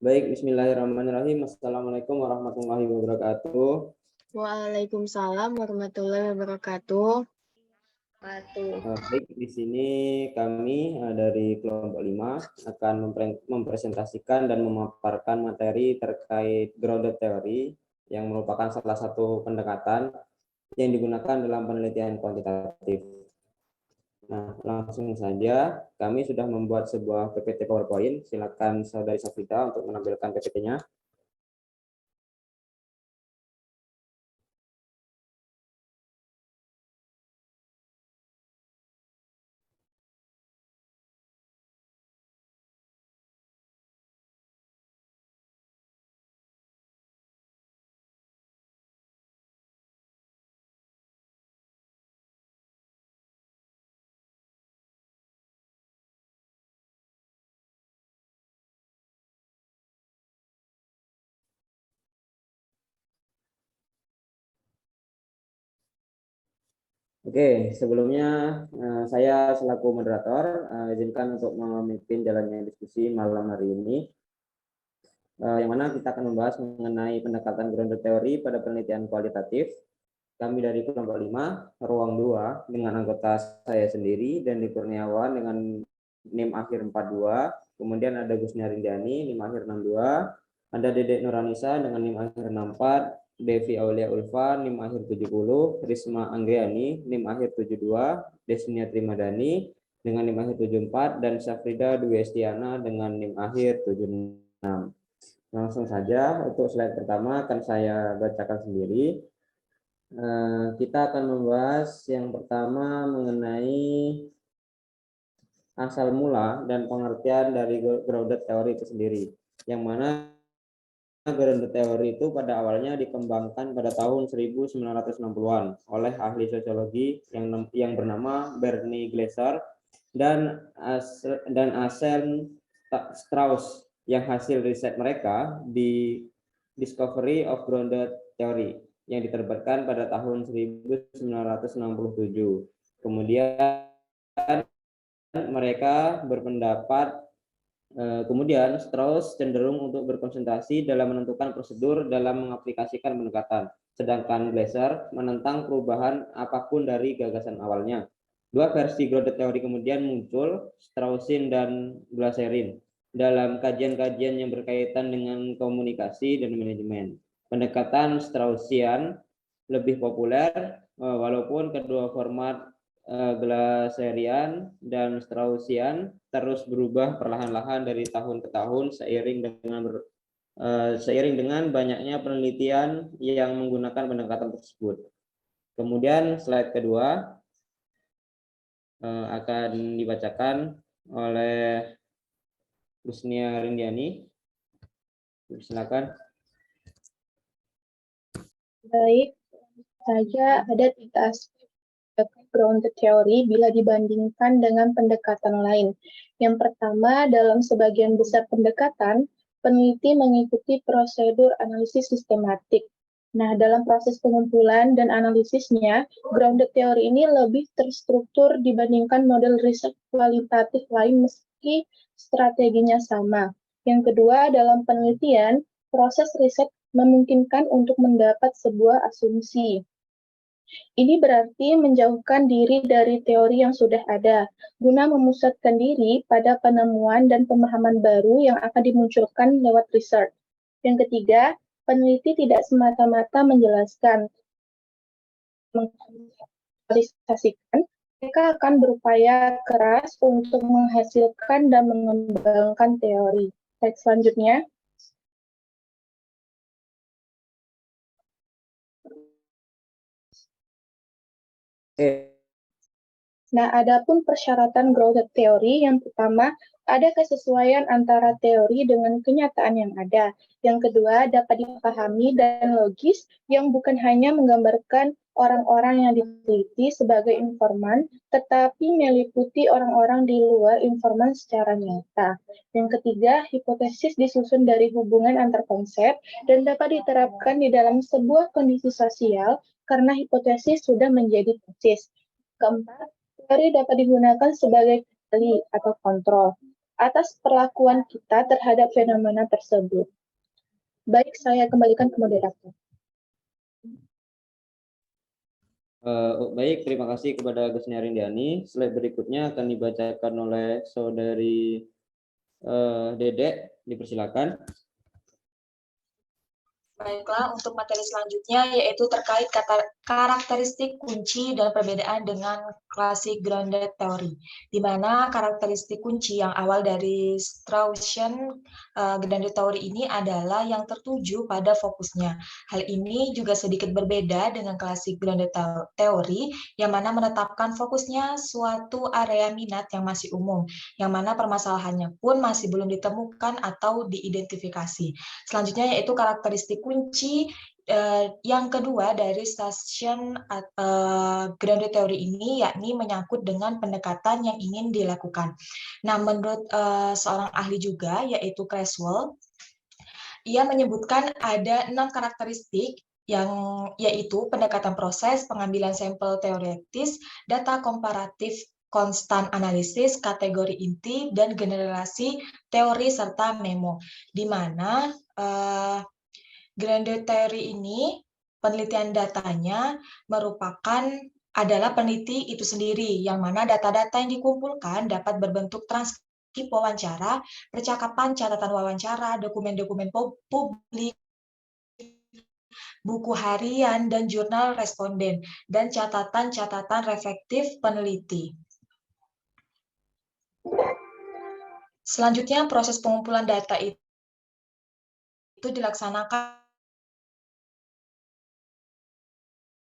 Baik, bismillahirrahmanirrahim. Assalamualaikum warahmatullahi wabarakatuh. Waalaikumsalam warahmatullahi wabarakatuh. Baik, di sini kami dari kelompok 5 akan mempresentasikan dan memaparkan materi terkait grounded theory yang merupakan salah satu pendekatan yang digunakan dalam penelitian kuantitatif. Nah, langsung saja kami sudah membuat sebuah PPT PowerPoint. Silakan Saudari Safita untuk menampilkan PPT-nya. Oke, sebelumnya saya selaku moderator izinkan untuk memimpin jalannya diskusi malam hari ini, yang mana kita akan membahas mengenai pendekatan grounded theory pada penelitian kualitatif. Kami dari kelompok 5, ruang 2, dengan anggota saya sendiri, dan di Kurniawan dengan NIM akhir 42, kemudian ada Gusnia Rindiani, NIM akhir 62, ada Dedek Nuranisa dengan NIM akhir 64, Devi Aulia Ulfa, NIM akhir 70, Risma Anggiani, NIM akhir 72, Desnia Trimadani dengan NIM akhir 74, dan Syafrida Dwi Estiana dengan NIM akhir 76. Langsung saja, untuk slide pertama akan saya bacakan sendiri. Kita akan membahas yang pertama mengenai asal mula dan pengertian dari grounded theory itu sendiri, yang mana grounded theory itu pada awalnya dikembangkan pada tahun 1960-an oleh ahli sosiologi yang bernama Bernie Glaser dan Anselm Strauss, yang hasil riset mereka di Discovery of Grounded Theory yang diterbitkan pada tahun 1967. Kemudian mereka berpendapat, kemudian Strauss cenderung untuk berkonsentrasi dalam menentukan prosedur dalam mengaplikasikan pendekatan, sedangkan Glaser menentang perubahan apapun dari gagasan awalnya. Dua versi grounded theory kemudian muncul, Straussin dan Glaserin, dalam kajian-kajian yang berkaitan dengan komunikasi dan manajemen. Pendekatan Straussian lebih populer, walaupun kedua format Glaserian dan Straussian terus berubah perlahan-lahan dari tahun ke tahun seiring dengan banyaknya penelitian yang menggunakan pendekatan tersebut. Kemudian slide kedua akan dibacakan oleh Gusnia Rindiani. Silakan. Baik, saja ada 3 aspek grounded theory bila dibandingkan dengan pendekatan lain. Yang pertama, dalam sebagian besar pendekatan, peneliti mengikuti prosedur analisis sistematik. Nah, dalam proses pengumpulan dan analisisnya, grounded theory ini lebih terstruktur dibandingkan model riset kualitatif lain meski strateginya sama. Yang kedua, dalam penelitian, proses riset memungkinkan untuk mendapat sebuah asumsi. Ini berarti menjauhkan diri dari teori yang sudah ada, guna memusatkan diri pada penemuan dan pemahaman baru yang akan dimunculkan lewat research. Yang ketiga, peneliti tidak semata-mata menjelaskan, mengkapitalisasikan, mereka akan berupaya keras untuk menghasilkan dan mengembangkan teori. Slide selanjutnya. Nah, adapun persyaratan grounded theory, yang pertama, ada kesesuaian antara teori dengan kenyataan yang ada. Yang kedua, dapat dipahami dan logis, yang bukan hanya menggambarkan orang-orang yang diteliti sebagai informan, tetapi meliputi orang-orang di luar informan secara nyata. Yang ketiga, hipotesis disusun dari hubungan antar konsep dan dapat diterapkan di dalam sebuah kondisi sosial karena hipotesis sudah menjadi tesis. Keempat, teori dapat digunakan sebagai kendali atau kontrol. atas perlakuan kita terhadap fenomena tersebut. Baik, saya kembalikan ke moderator. Baik, terima kasih kepada Gusnia Rindiani. Slide berikutnya akan dibacakan oleh Saudari Dedek, dipersilakan. Baiklah, untuk materi selanjutnya yaitu terkait karakteristik kunci dan perbedaan dengan klasik grounded theory, di mana karakteristik kunci yang awal dari Straussian grounded theory ini adalah yang tertuju pada fokusnya. Hal ini juga sedikit berbeda dengan klasik grounded theory, yang mana menetapkan fokusnya suatu area minat yang masih umum, yang mana permasalahannya pun masih belum ditemukan atau diidentifikasi. Selanjutnya yaitu karakteristik kunci yang kedua dari Straussian grounded theory ini, yakni menyangkut dengan pendekatan yang ingin dilakukan. Nah, menurut seorang ahli juga, yaitu Creswell, ia menyebutkan ada 6 karakteristik yang yaitu pendekatan proses, pengambilan sampel teoretis, data komparatif, konstan analisis, kategori inti, dan generasi teori serta memo, di mana grounded theory ini penelitian datanya adalah peneliti itu sendiri, yang mana data-data yang dikumpulkan dapat berbentuk transkrip wawancara, percakapan, catatan wawancara, dokumen-dokumen publik, buku harian, dan jurnal responden, dan catatan-catatan reflektif peneliti. Selanjutnya, proses pengumpulan data itu dilaksanakan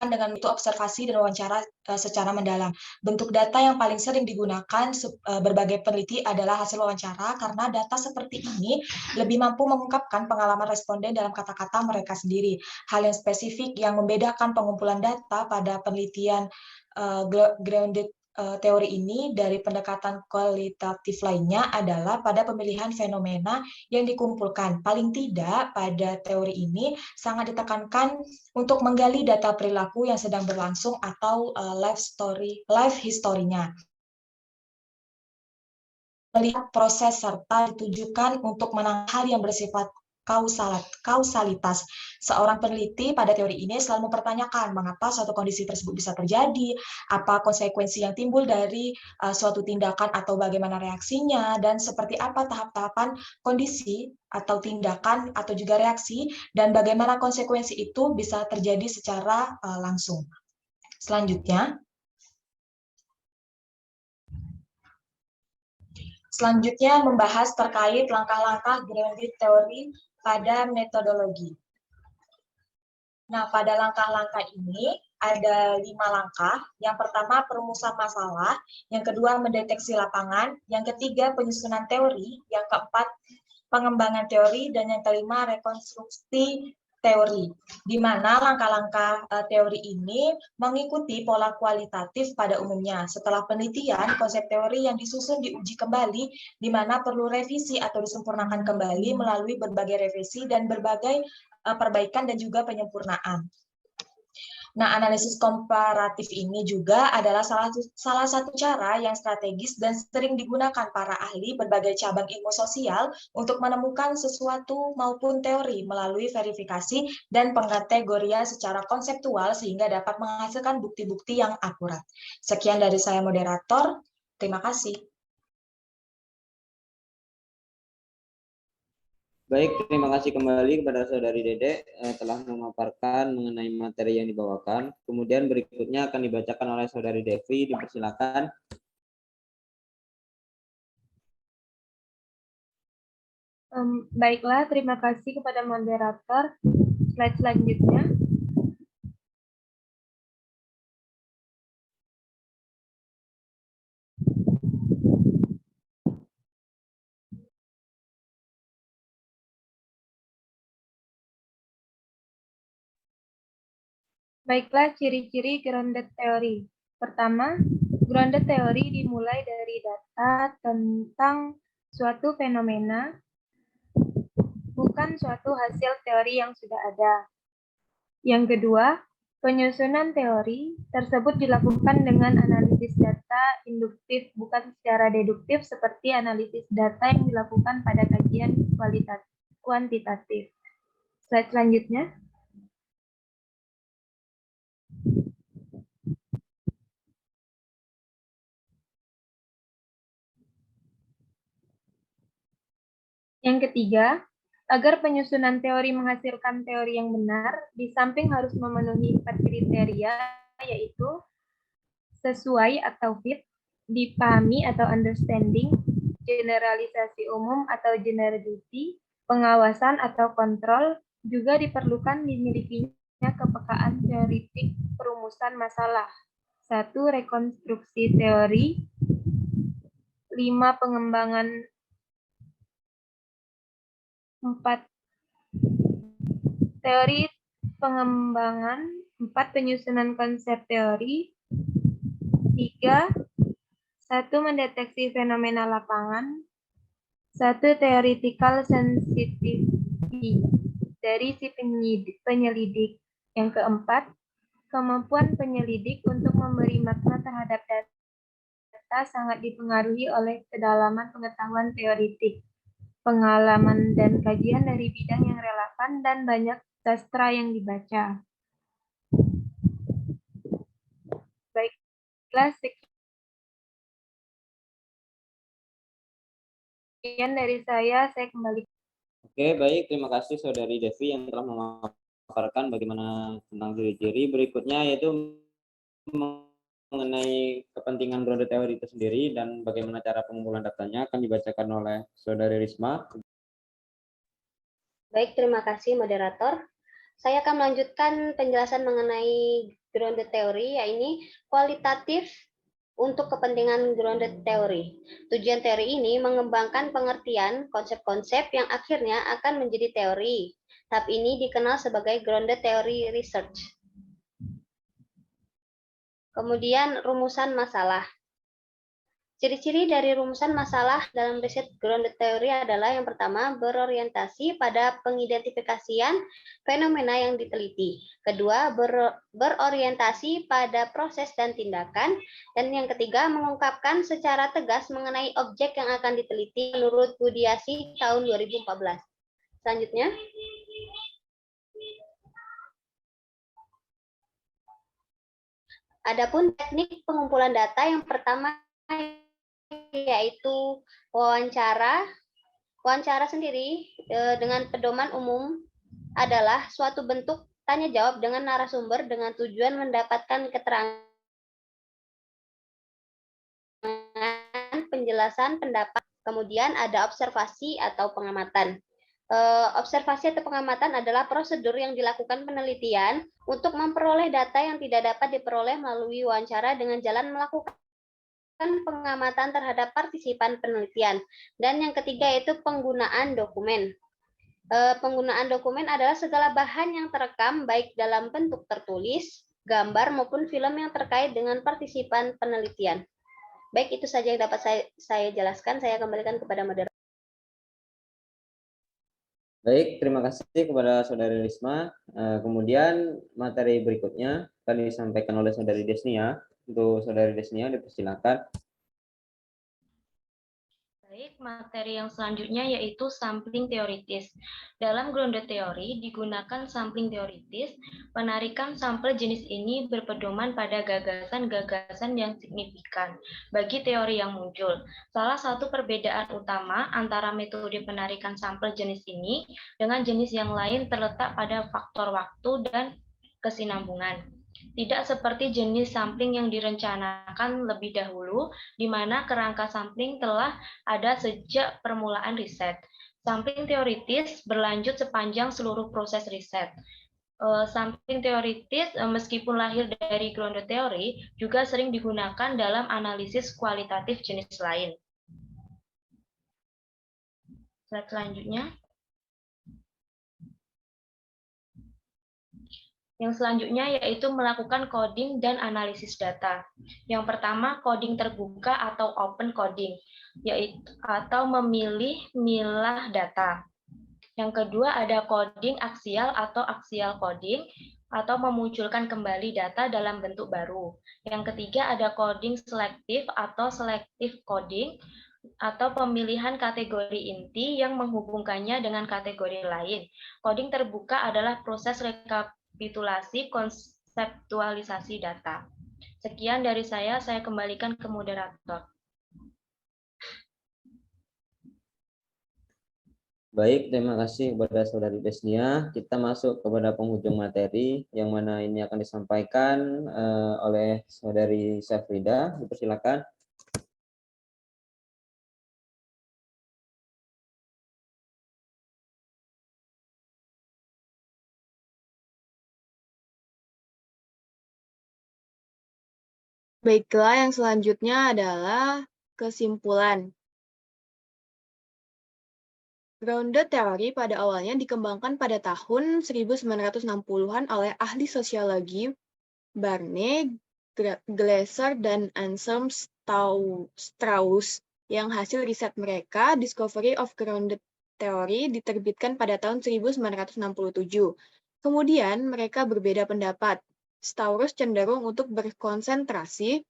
dengan itu observasi dan wawancara secara mendalam. Bentuk data yang paling sering digunakan berbagai peneliti adalah hasil wawancara, karena data seperti ini lebih mampu mengungkapkan pengalaman responden dalam kata-kata mereka sendiri. Hal yang spesifik yang membedakan pengumpulan data pada penelitian grounded teori ini dari pendekatan kualitatif lainnya adalah pada pemilihan fenomena yang dikumpulkan. Paling tidak pada teori ini sangat ditekankan untuk menggali data perilaku yang sedang berlangsung atau life history-nya. Melihat proses serta ditujukan untuk menangkap hal yang bersifat kausalitas. Seorang peneliti pada teori ini selalu mempertanyakan mengapa suatu kondisi tersebut bisa terjadi, apa konsekuensi yang timbul dari suatu tindakan atau bagaimana reaksinya, dan seperti apa tahap-tahapan kondisi atau tindakan atau juga reaksi, dan bagaimana konsekuensi itu bisa terjadi secara langsung. Selanjutnya membahas terkait langkah-langkah grounded theory pada metodologi. Nah, pada langkah-langkah ini ada 5 langkah. Yang pertama, perumusan masalah. Yang kedua, mendeteksi lapangan. Yang ketiga, penyusunan teori. Yang keempat, pengembangan teori. Dan yang kelima, rekonstruksi teori, di mana langkah-langkah teori ini mengikuti pola kualitatif pada umumnya. Setelah penelitian, konsep teori yang disusun diuji kembali, di mana perlu revisi atau disempurnakan kembali melalui berbagai revisi dan berbagai perbaikan dan juga penyempurnaan. Nah, analisis komparatif ini juga adalah salah satu cara yang strategis dan sering digunakan para ahli berbagai cabang ilmu sosial untuk menemukan sesuatu maupun teori melalui verifikasi dan pengkategorian secara konseptual sehingga dapat menghasilkan bukti-bukti yang akurat. Sekian dari saya, moderator. Terima kasih. Baik, terima kasih kembali kepada Saudari Dedek telah memaparkan mengenai materi yang dibawakan. Kemudian berikutnya akan dibacakan oleh Saudari Devi, dipersilakan. Baiklah, terima kasih kepada moderator. Slide selanjutnya. Baiklah, ciri-ciri grounded theory. Pertama, grounded theory dimulai dari data tentang suatu fenomena, bukan suatu hasil teori yang sudah ada. Yang kedua, Penyusunan teori tersebut dilakukan dengan analisis data induktif, bukan secara deduktif seperti analisis data yang dilakukan pada kajian kuantitatif. Slide selanjutnya. Yang ketiga, agar penyusunan teori menghasilkan teori yang benar, di samping harus memenuhi 4 kriteria, yaitu sesuai atau fit, dipahami atau understanding, generalisasi umum atau generality, pengawasan atau kontrol, juga diperlukan dimilikinya kepekaan teoritik perumusan masalah. 1. Rekonstruksi teori. 5. Pengembangan 4. Teori pengembangan. 4. Penyusunan konsep teori. 3. 1. Mendeteksi fenomena lapangan. 1. Theoretical sensitivity dari si penyelidik. Yang keempat, kemampuan penyelidik untuk memberi makna terhadap data sangat dipengaruhi oleh kedalaman pengetahuan teoritik, pengalaman dan kajian dari bidang yang relevan, dan banyak sastra yang dibaca. Baiklah, sekian dari saya kembali. Oke, baik. Terima kasih Saudari Devi yang telah memaparkan bagaimana tentang ciri-ciri. Berikutnya yaitu mengenai kepentingan grounded teori itu sendiri dan bagaimana cara pengumpulan datanya akan dibacakan oleh Saudari Risma. Baik, terima kasih moderator. Saya akan melanjutkan penjelasan mengenai grounded teori, yaitu kualitatif untuk kepentingan grounded teori. Tujuan teori ini mengembangkan pengertian konsep-konsep yang akhirnya akan menjadi teori. Tahap ini dikenal sebagai grounded theory research. Kemudian rumusan masalah. Ciri-ciri dari rumusan masalah dalam riset grounded theory adalah yang pertama, berorientasi pada pengidentifikasian fenomena yang diteliti. Kedua, berorientasi pada proses dan tindakan. Dan yang ketiga, mengungkapkan secara tegas mengenai objek yang akan diteliti menurut Budiasi tahun 2014. Selanjutnya. Adapun teknik pengumpulan data yang pertama yaitu wawancara. Wawancara sendiri dengan pedoman umum adalah suatu bentuk tanya jawab dengan narasumber dengan tujuan mendapatkan keterangan, penjelasan, pendapat. Kemudian ada observasi atau pengamatan. Observasi atau pengamatan adalah prosedur yang dilakukan penelitian untuk memperoleh data yang tidak dapat diperoleh melalui wawancara dengan jalan melakukan pengamatan terhadap partisipan penelitian. Dan yang ketiga yaitu penggunaan dokumen. Penggunaan dokumen adalah segala bahan yang terekam baik dalam bentuk tertulis, gambar maupun film yang terkait dengan partisipan penelitian. Baik, itu saja yang dapat saya jelaskan. Saya kembalikan kepada moderator. Baik, terima kasih kepada Saudari Risma. Kemudian materi berikutnya akan disampaikan oleh Saudari Desnia. Untuk Saudari Desnia, dipersilakan. Baik, materi yang selanjutnya yaitu sampling teoritis. Dalam grounded teori digunakan sampling teoritis. Penarikan sampel jenis ini berpedoman pada gagasan-gagasan yang signifikan bagi teori yang muncul. Salah satu perbedaan utama antara metode penarikan sampel jenis ini dengan jenis yang lain terletak pada faktor waktu dan kesinambungan. Tidak seperti jenis sampling yang direncanakan lebih dahulu, di mana kerangka sampling telah ada sejak permulaan riset. Sampling teoritis berlanjut sepanjang seluruh proses riset. Sampling teoritis, meskipun lahir dari grounded theory, juga sering digunakan dalam analisis kualitatif jenis lain. Slide selanjutnya. Yang selanjutnya yaitu melakukan coding dan analisis data. Yang pertama, coding terbuka atau open coding, yaitu atau memilih milah data. Yang kedua ada coding aksial atau aksial coding. atau memunculkan kembali data dalam bentuk baru. Yang ketiga ada coding selektif atau selective coding atau pemilihan kategori inti yang menghubungkannya dengan kategori lain. Coding terbuka adalah proses rekapitulasi konseptualisasi data. Sekian dari saya kembalikan ke moderator. Baik, terima kasih kepada Saudari Desnia. Kita masuk kepada penghujung materi, yang mana ini akan disampaikan oleh Saudari Syafrida. Dipersilakan. Baiklah, yang selanjutnya adalah kesimpulan. Grounded theory pada awalnya dikembangkan pada tahun 1960-an oleh ahli sosiologi Barney, Glaser, dan Anselm Strauss, yang hasil riset mereka, Discovery of Grounded Theory, diterbitkan pada tahun 1967. Kemudian mereka berbeda pendapat. Strauss cenderung untuk berkonsentrasi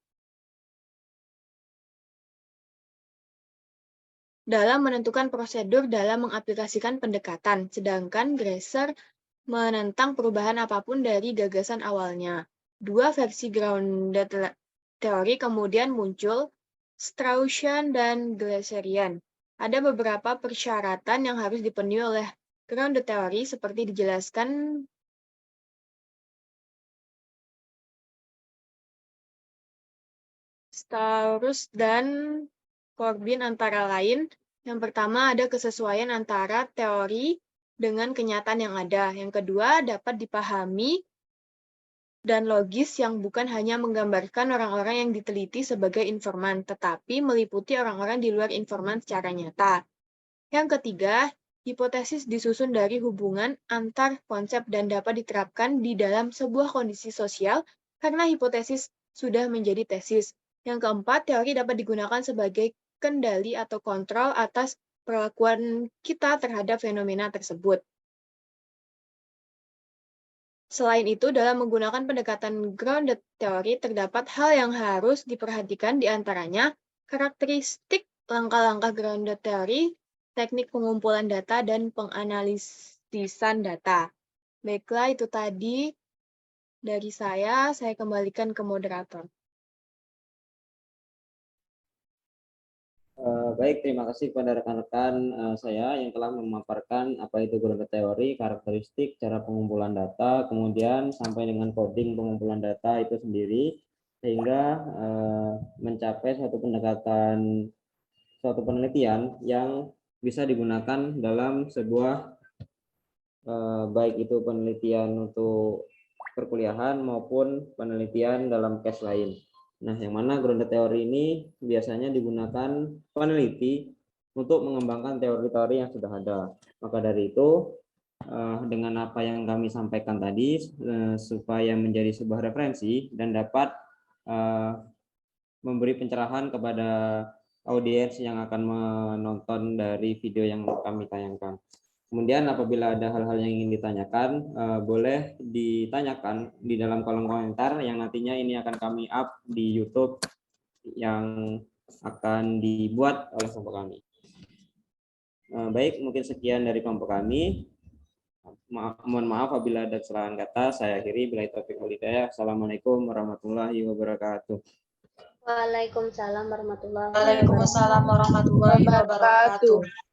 dalam menentukan prosedur dalam mengaplikasikan pendekatan, sedangkan Glaser menentang perubahan apapun dari gagasan awalnya. Dua versi grounded teori kemudian muncul, Straussian dan Glaserian. Ada beberapa persyaratan yang harus dipenuhi oleh grounded teori seperti dijelaskan Strauss dan Corbin antara lain. Yang pertama ada kesesuaian antara teori dengan kenyataan yang ada. Yang kedua dapat dipahami dan logis yang bukan hanya menggambarkan orang-orang yang diteliti sebagai informan, tetapi meliputi orang-orang di luar informan secara nyata. Yang ketiga, hipotesis disusun dari hubungan antar konsep dan dapat diterapkan di dalam sebuah kondisi sosial karena hipotesis sudah menjadi tesis. Yang keempat, teori dapat digunakan sebagai kendali atau kontrol atas perlakuan kita terhadap fenomena tersebut. Selain itu, dalam menggunakan pendekatan grounded theory, terdapat hal yang harus diperhatikan di antaranya karakteristik langkah-langkah grounded theory, teknik pengumpulan data, dan penganalisisan data. Baiklah, itu tadi dari saya kembalikan ke moderator. Baik, terima kasih kepada rekan-rekan saya yang telah memaparkan apa itu grounded teori, karakteristik, cara pengumpulan data, kemudian sampai dengan coding pengumpulan data itu sendiri, sehingga mencapai suatu pendekatan, suatu penelitian yang bisa digunakan dalam sebuah baik itu penelitian untuk perkuliahan maupun penelitian dalam case lain. Nah, yang mana grounded teori ini biasanya digunakan peneliti untuk mengembangkan teori-teori yang sudah ada. Maka dari itu, dengan apa yang kami sampaikan tadi, supaya menjadi sebuah referensi dan dapat memberi pencerahan kepada audiens yang akan menonton dari video yang kami tayangkan. Kemudian apabila ada hal-hal yang ingin ditanyakan, boleh ditanyakan di dalam kolom komentar yang nantinya ini akan kami up di YouTube yang akan dibuat oleh kelompok kami. Baik, mungkin sekian dari kelompok kami. Mohon maaf apabila ada kesalahan kata. Saya akhiri. Bila taufiq wal hidayah. Assalamualaikum warahmatullahi wabarakatuh. Waalaikumsalam warahmatullahi Waalaikumsalam warahmatullahi wabarakatuh.